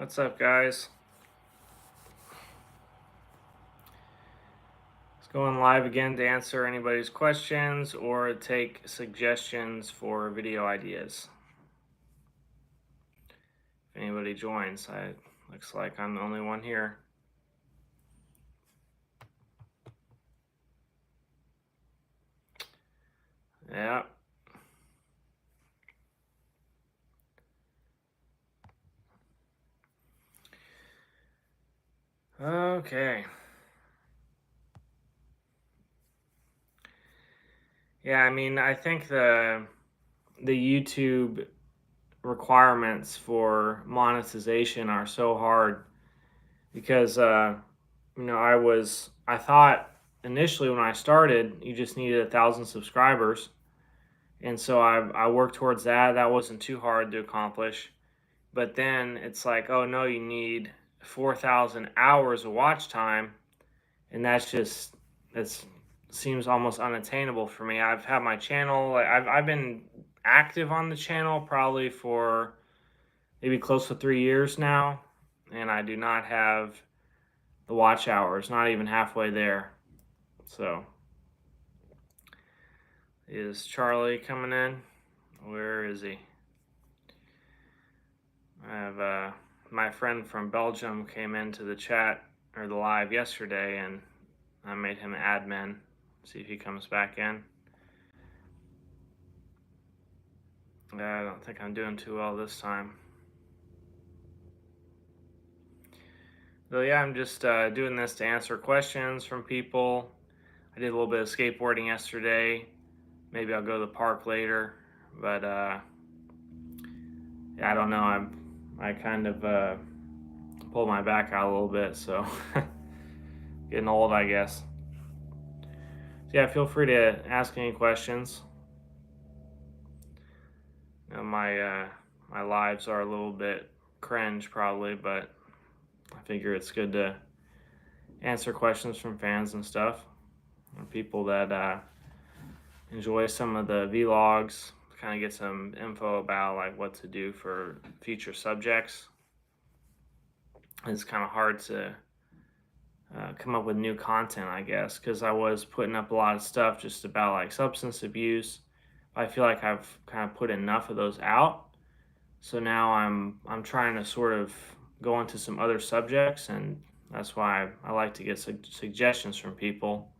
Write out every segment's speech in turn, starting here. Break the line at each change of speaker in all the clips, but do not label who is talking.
What's up, guys? It's going live again to answer anybody's questions or take suggestions for video ideas. If anybody joins, looks like I'm the only one here. Yeah. Okay. Yeah, I mean, I think the YouTube requirements for monetization are so hard because I thought initially when I started you just needed 1,000 subscribers, and so I worked towards that. That wasn't too hard to accomplish. But then it's like, oh no, you need 4,000 hours of watch time, and that seems almost unattainable for me. I've had my channel, like I've been active on the channel probably for maybe close to 3 years now, and I do not have the watch hours, not even halfway there. So, is Charlie coming in? Where is he? I have my friend from Belgium came into the chat or the live yesterday, and I made him admin. See if he comes back in. I don't think I'm doing too well this time. So yeah, I'm just doing this to answer questions from people. I did a little bit of skateboarding yesterday. Maybe I'll go to the park later, but yeah, I don't know. I kind of pulled my back out a little bit, so getting old, I guess. So yeah, feel free to ask any questions. You know, my lives are a little bit cringe probably, but I figure it's good to answer questions from fans and stuff, and people that enjoy some of the vlogs, kind of get some info about like what to do for future subjects. It's kind of hard to come up with new content, I guess, because I was putting up a lot of stuff just about like substance abuse. I feel like I've kind of put enough of those out, so now I'm trying to sort of go into some other subjects, and that's why I like to get suggestions from people.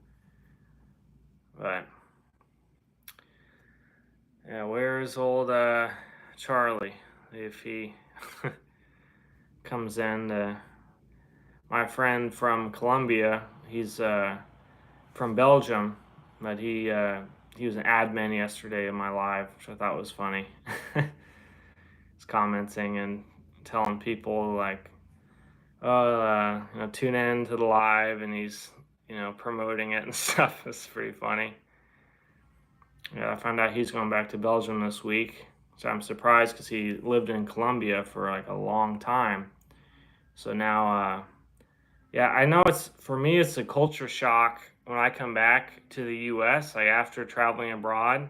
But yeah, where's old Charlie? If he comes in, my friend from Colombia, he's from Belgium, but he was an admin yesterday in my live, which I thought was funny. He's commenting and telling people like, "Oh, tune in to the live," and he's promoting it and stuff. It's pretty funny. Yeah, I found out he's going back to Belgium this week, so I'm surprised because he lived in Colombia for like a long time. So now, yeah, I know for me, it's a culture shock when I come back to the U.S. like after traveling abroad.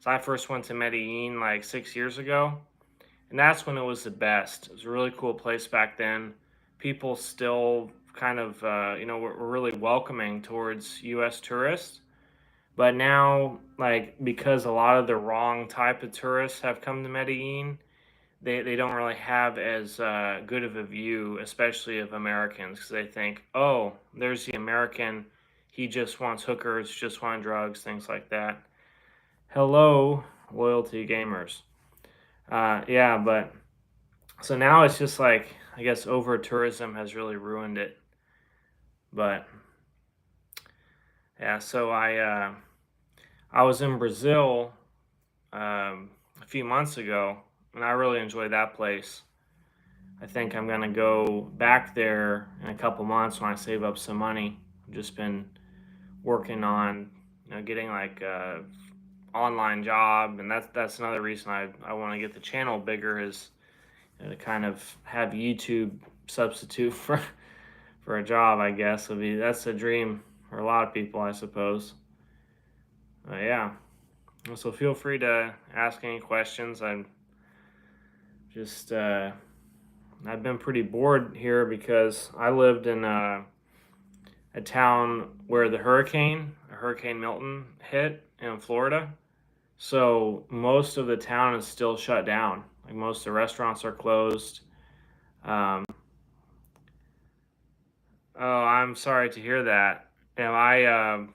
So I first went to Medellin like 6 years ago, and that's when it was the best. It was a really cool place back then. People still kind of, were really welcoming towards U.S. tourists. But now, like, because a lot of the wrong type of tourists have come to Medellin, they don't really have as good of a view, especially of Americans, because they think, oh, there's the American, he just wants hookers, just wants drugs, things like that. Hello, loyalty gamers. Yeah, but so now it's just like, I guess over tourism has really ruined it. But yeah, so I was in Brazil a few months ago, and I really enjoyed that place. I think I'm gonna go back there in a couple months when I save up some money. I've just been working on, getting like a online job, and that's another reason I want to get the channel bigger, is to kind of have YouTube substitute for a job. I guess that's a dream for a lot of people, I suppose. Yeah. So feel free to ask any questions. I'm just I've been pretty bored here because I lived in a town where Hurricane Milton, hit in Florida. So most of the town is still shut down. Like most of the restaurants are closed. Um, oh, I'm sorry to hear that. And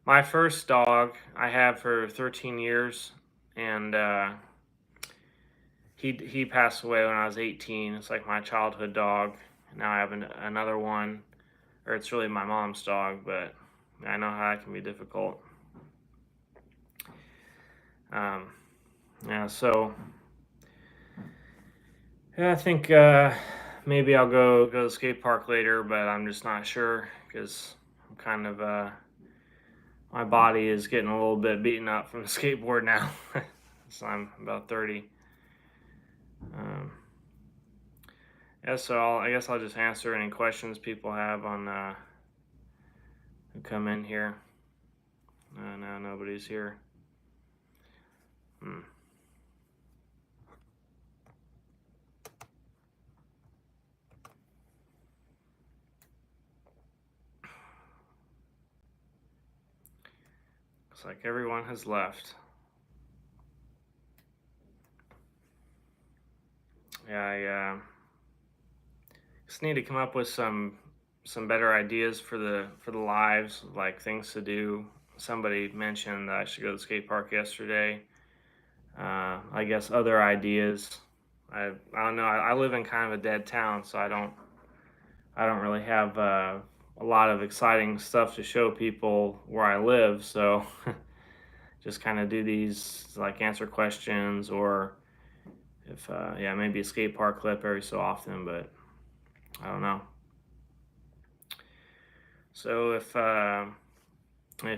my first dog I had for 13 years, and he passed away when I was 18. It's like my childhood dog. Now I have another one, or it's really my mom's dog, but I know how that can be difficult. Um, yeah, so yeah, I think maybe I'll go to the skate park later, but I'm just not sure because I'm kind of my body is getting a little bit beaten up from the skateboard now. So I'm about 30. Um, yeah, so I guess I'll just answer any questions people have on who come in here. No, nobody's here. Hmm. Looks like everyone has left. Yeah, I just need to come up with some better ideas for the lives, like things to do. Somebody mentioned that I should go to the skate park yesterday. I guess other ideas. I don't know. I live in kind of a dead town, so I don't really have a lot of exciting stuff to show people where I live. So just kind of do these, like answer questions, or if yeah, maybe a skate park clip every so often, but I don't know. So if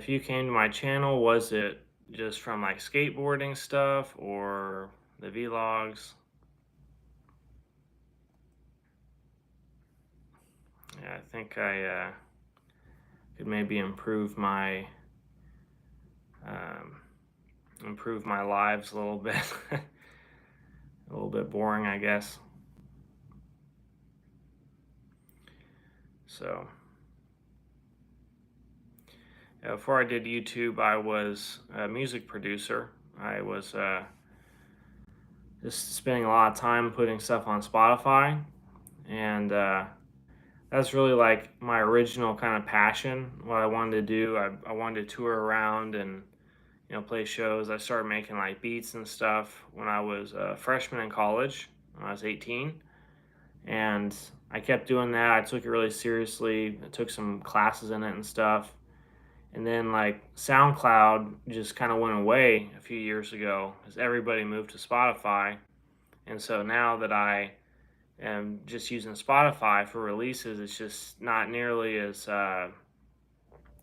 you came to my channel, was it just from like skateboarding stuff or the vlogs? Yeah, I think I could maybe um, improve my lives a little bit. A little bit boring, I guess. So before I did YouTube, I was a music producer. I was just spending a lot of time putting stuff on Spotify, and that's really like my original kind of passion. What I wanted to do, I wanted to tour around and play shows. I started making like beats and stuff when I was a freshman in college. When I was 18, and I kept doing that. I took it really seriously. I took some classes in it and stuff. And then like SoundCloud just kind of went away a few years ago as everybody moved to Spotify. And so now that I am just using Spotify for releases, it's just not nearly as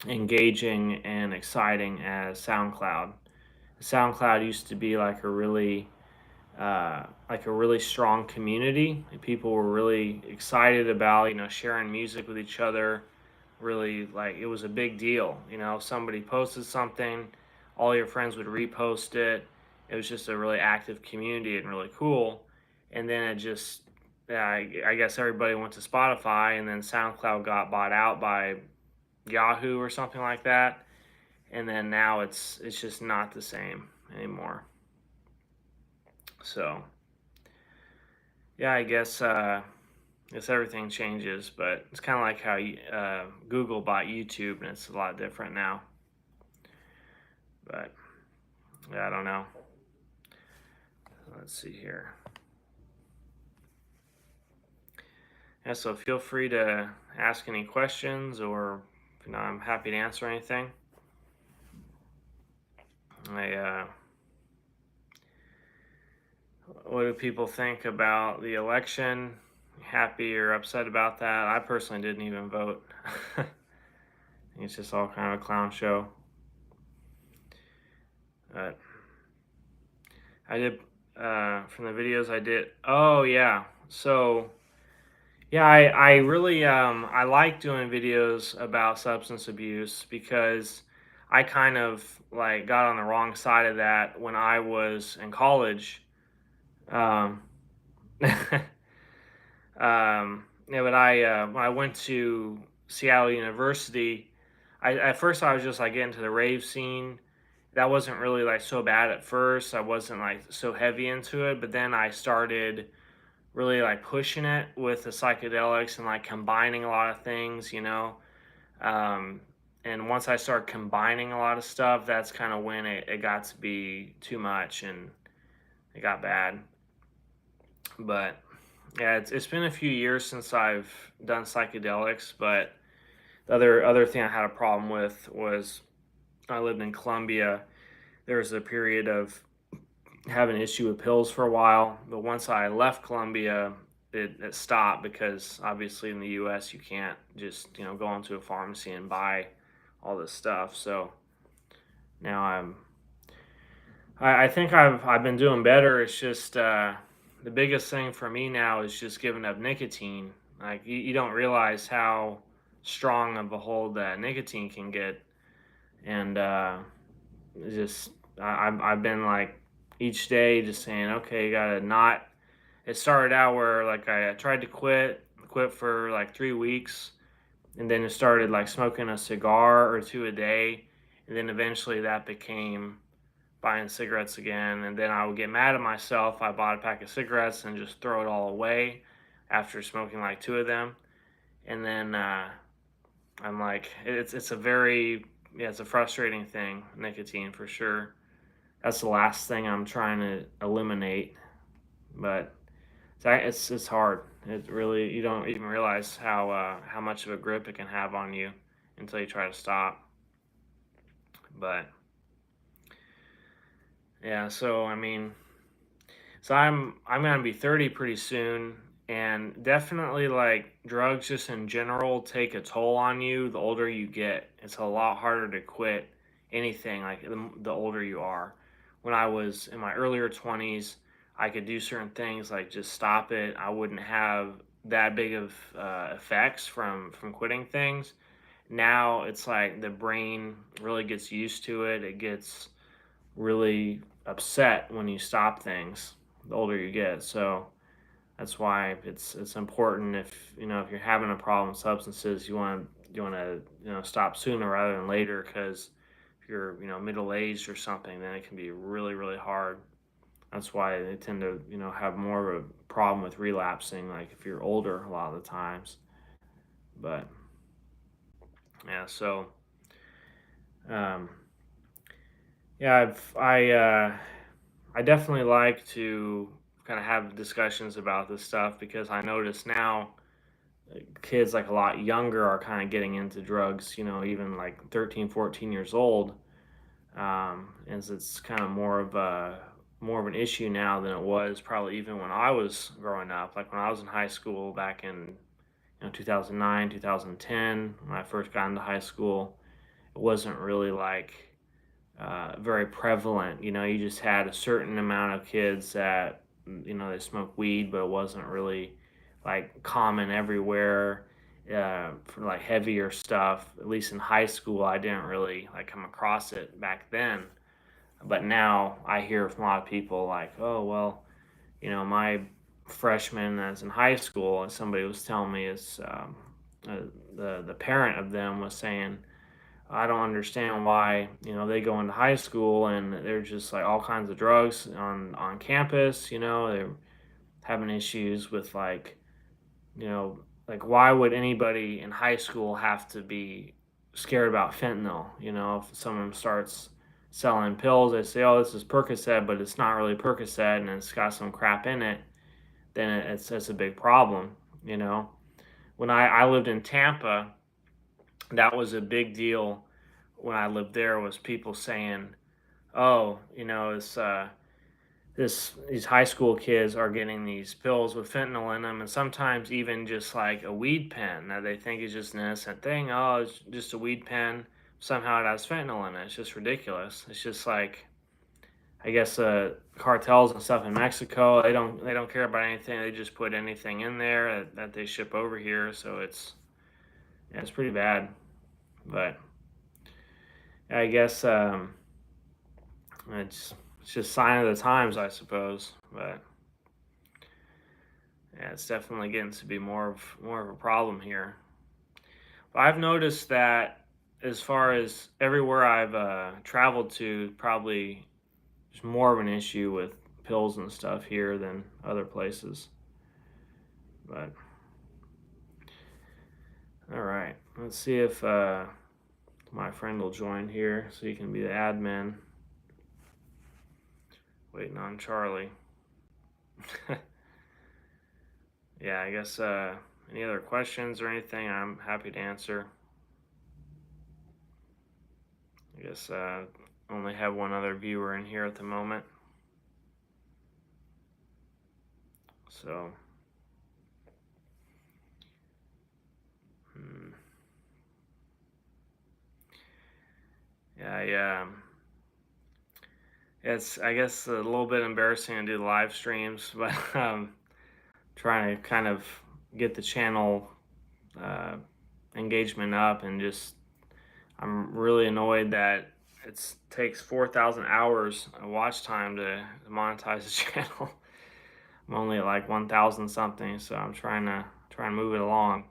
engaging and exciting as SoundCloud. SoundCloud used to be like a really strong community. People were really excited about sharing music with each other. Really, like, it was a big deal. If somebody posted something, all your friends would repost it. It was just a really active community and really cool. And then it just, yeah, I guess everybody went to Spotify, and then SoundCloud got bought out by Yahoo or something like that. And then now it's just not the same anymore. So yeah, I guess everything changes, but it's kind of like how Google bought YouTube, and it's a lot different now. But yeah, I don't know. Let's see here. Yeah, so feel free to ask any questions, or I'm happy to answer anything. What do people think about the election? Happy or upset about that? I personally didn't even vote. It's just all kind of a clown show. But I did from the videos I did. Oh yeah, so yeah, I really I like doing videos about substance abuse because I kind of like got on the wrong side of that when I was in college. Um, Yeah, but when I went to Seattle University, at first I was just like getting to the rave scene. That wasn't really like so bad at first. I wasn't like so heavy into it, but then I started really like pushing it with the psychedelics and like combining a lot of things. Um, and once I started combining a lot of stuff, that's kind of when it got to be too much and it got bad. But yeah, it's been a few years since I've done psychedelics, but the other thing I had a problem with was I lived in Colombia. There was a period of having an issue with pills for a while, but once I left Colombia, it stopped because obviously in the U.S. you can't just go into a pharmacy and buy all this stuff. So now I think I've been doing better. It's just the biggest thing for me now is just giving up nicotine. Like you don't realize how strong of a hold that nicotine can get, and it's just I've been like each day just saying, okay, you gotta not. It started out where like I tried to quit for like 3 weeks, and then it started like smoking a cigar or two a day, and then eventually that became buying cigarettes again, and then I would get mad at myself. I bought a pack of cigarettes and just throw it all away after smoking like two of them, and then I'm like, it's a very yeah, it's a frustrating thing, nicotine for sure. That's the last thing I'm trying to eliminate, but it's hard. It really you don't even realize how much of a grip it can have on you until you try to stop. But yeah, so I mean, so I'm gonna be 30 pretty soon, and definitely like drugs just in general take a toll on you. The older you get, it's a lot harder to quit anything like the older you are. When I was in my earlier 20s, I could do certain things like just stop it. I wouldn't have that big of effects from quitting things. Now it's like the brain really gets used to it. It gets really upset when you stop things the older you get. So that's why it's important if you're having a problem with substances, you want to stop sooner rather than later because if you're middle aged or something, then it can be really really hard. That's why they tend to have more of a problem with relapsing, like if you're older a lot of the times. But yeah, so um, yeah, I definitely like to kind of have discussions about this stuff because I notice now kids like a lot younger are kind of getting into drugs, even like 13, 14 years old. And it's kind of more of an issue now than it was probably even when I was growing up. Like when I was in high school back in 2009, 2010, when I first got into high school, it wasn't really like very prevalent. You just had a certain amount of kids that they smoked weed, but it wasn't really like common everywhere for like heavier stuff. At least in high school, I didn't really like come across it back then. But now I hear from a lot of people like, oh well, my freshman that's in high school, and somebody was telling me is uh, the parent of them was saying I don't understand why, they go into high school and there's just like all kinds of drugs on campus, they're having issues with like why would anybody in high school have to be scared about fentanyl? If someone starts selling pills, they say, "Oh, this is Percocet," but it's not really Percocet and it's got some crap in it, then it's a big problem, you know. When I lived in Tampa, that was a big deal when I lived there was people saying, "Oh, these high school kids are getting these pills with fentanyl in them, and sometimes even just like a weed pen that they think is just an innocent thing. Oh, it's just a weed pen. Somehow it has fentanyl in it. It's just ridiculous. It's just like I guess cartels and stuff in Mexico. They don't care about anything. They just put anything in there that they ship over here. So it's pretty bad. But I guess it's it's just sign of the times, I suppose. But Yeah, it's definitely getting to be more of a problem here. But I've noticed that as far as everywhere I've traveled to, probably there's more of an issue with pills and stuff here than other places. But all right, let's see if my friend will join here so he can be the admin. Waiting on Charlie. Yeah, I guess any other questions or anything, I'm happy to answer. I guess only have one other viewer in here at the moment. So, hmm, yeah, it's I guess a little bit embarrassing to do the live streams, but trying to kind of get the channel uh, engagement up, and just I'm really annoyed that it takes 4,000 hours of watch time to monetize the channel. I'm only at like 1,000 something, so I'm trying to move it along.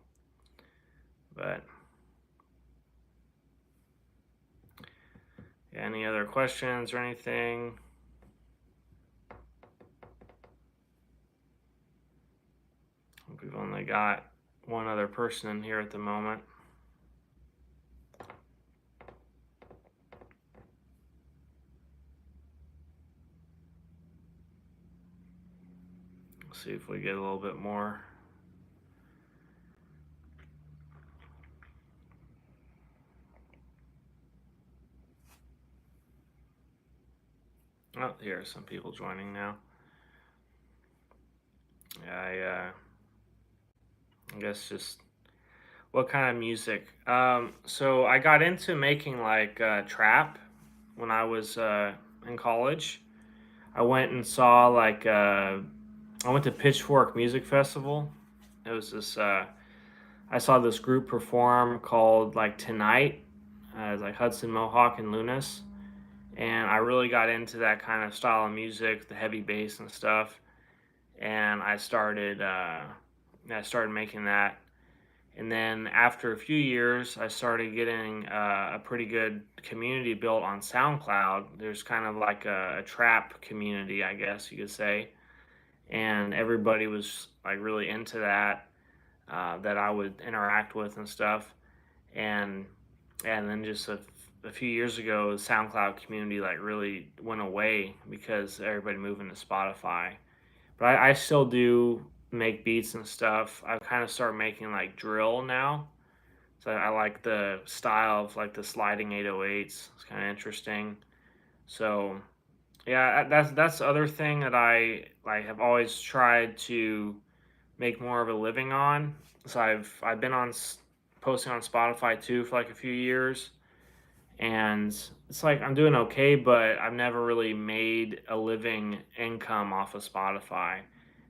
But yeah, any other questions or anything? We've only got one other person in here at the moment. We'll see if we get a little bit more. Oh, here are some people joining now. Yeah, I guess just what kind of music? So I got into making like trap when I was in college. I went and saw like I went to Pitchfork Music Festival. It was this I saw this group perform called like Tonight, like Hudson Mohawk and Lunas, and I really got into that kind of style of music, the heavy bass and stuff. And I started making that. And then after a few years, I started getting a pretty good community built on SoundCloud. There's kind of like a trap community, I guess you could say, and everybody was like really into that, that I would interact with and stuff. And then just a few years ago, the SoundCloud community like really went away because everybody moving to Spotify. But I still do make beats and stuff. I've kind of started making like drill now. So I like the style of like the sliding 808s. It's kind of interesting. So yeah, that's the other thing that I like have always tried to make more of a living on. So I've been on posting on Spotify too for like a few years, and it's like I'm doing okay, but I've never really made a living income off of Spotify.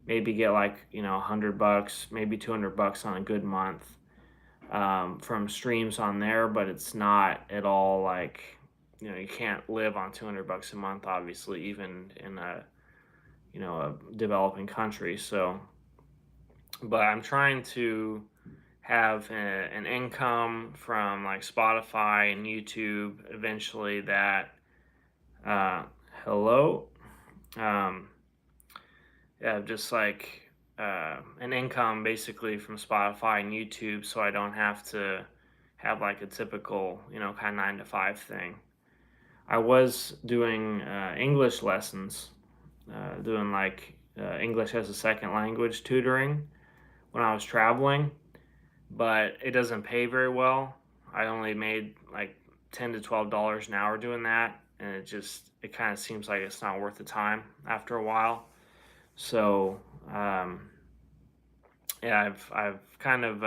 Maybe get like $100, maybe $200 on a good month from streams on there, but it's not at all like you can't live on $200 a month, obviously, even in a developing country. So, but I'm trying to have an income from like Spotify and YouTube eventually that uh, hello um, yeah, just like an income basically from Spotify and YouTube, so I don't have to have like a typical kind of 9 to 5 thing. I was doing English lessons, doing like English as a second language tutoring when I was traveling, but it doesn't pay very well. I only made like $10 to $12 an hour doing that, and it kind of seems like it's not worth the time after a while. So um, yeah, I've kind of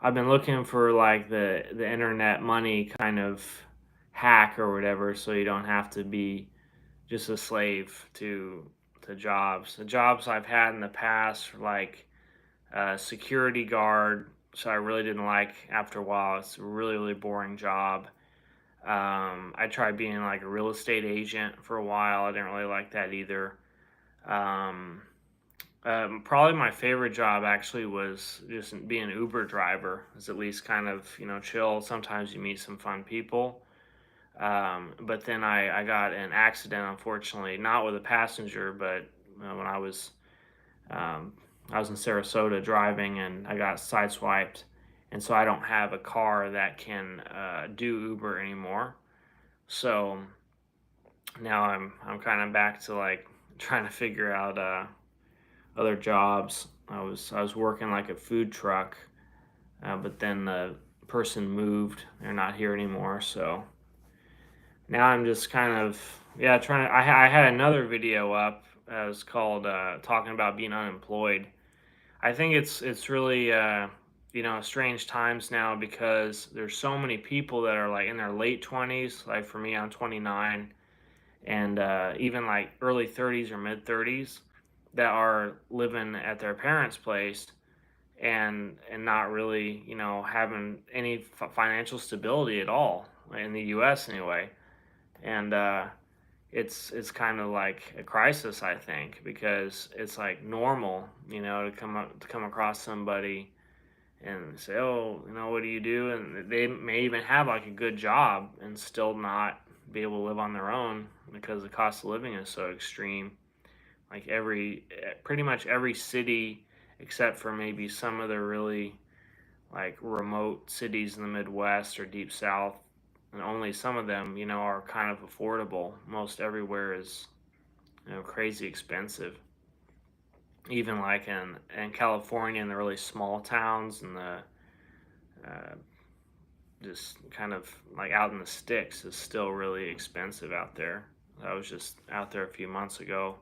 I've been looking for like the internet money kind of hack or whatever, so you don't have to be just a slave to jobs. The jobs I've had in the past, like security guard, so I really didn't like after a while. It's a really boring job. I tried being like a real estate agent for a while. I didn't really like that either. Um, Probably my favorite job actually was just being an Uber driver. It's at least kind of, chill. Sometimes you meet some fun people. But then I got an accident, unfortunately, not with a passenger, but when um, I was in Sarasota driving and I got sideswiped. And so I don't have a car that can do Uber anymore. So now I'm kind of back to like trying to figure out other jobs. I was working like a food truck, but then the person moved. They're not here anymore. So now I'm just kind of, yeah, trying to. I had another video up. It was called talking about being unemployed. I think it's really strange times now because there's so many people that are like in their late 20s. Like for me, I'm 29, and even like early 30s or mid 30s that are living at their parents' place and not really having any financial stability at all in the U.S. anyway. And it's kind of like a crisis, I think, because it's like normal, to come across somebody and say, "Oh, what do you do?" And they may even have like a good job and still not be able to live on their own because the cost of living is so extreme. Like pretty much every city, except for maybe some of the really like remote cities in the Midwest or deep South, and only some of them, are kind of affordable. Most everywhere is, crazy expensive. Even like in California, in the really small towns and the uh, just kind of like out in the sticks is still really expensive out there. I was just out there a few months ago,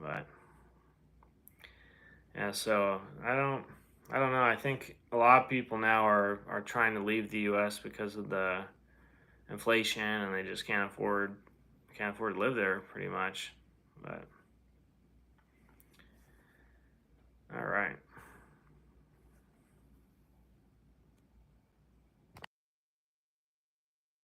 but yeah. So I don't know. I think a lot of people now are trying to leave the U.S. because of the inflation, and they just can't afford to live there pretty much. But